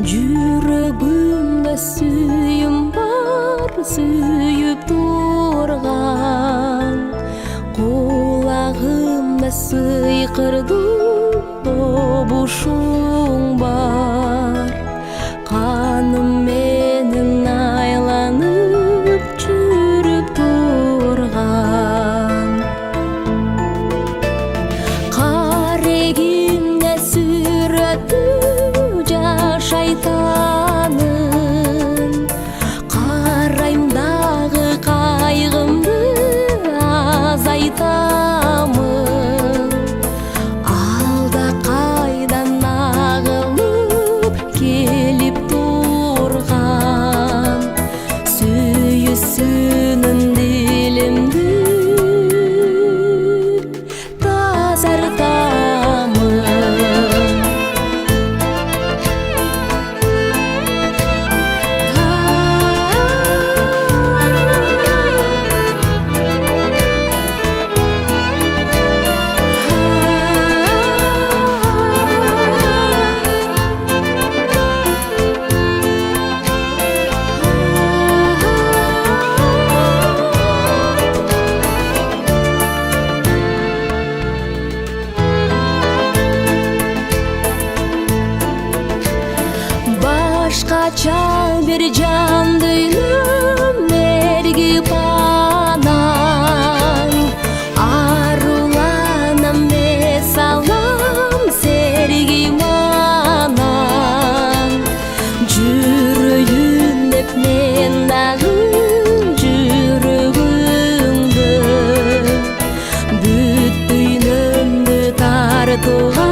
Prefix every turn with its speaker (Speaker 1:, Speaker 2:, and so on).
Speaker 1: Жүрөгүмдө сүйүм бар, сүйүп турган. Кулагымда сыйкырдуу добушуң бар. Каным менен айланып жүрүп турган. Карегимде сүрөтү жашайтанын, карайм дагы кайгымды азайтамын. Алда кайдан агылып келип турган сүйүүсүнүн дилимди тазартамын. Башкача бир жанды өмүргү панан, аруланам эс алам сергим анан. Жүрөйүн деп мен дагы жүрөгүңдө бүт дүйнөмдү тартууга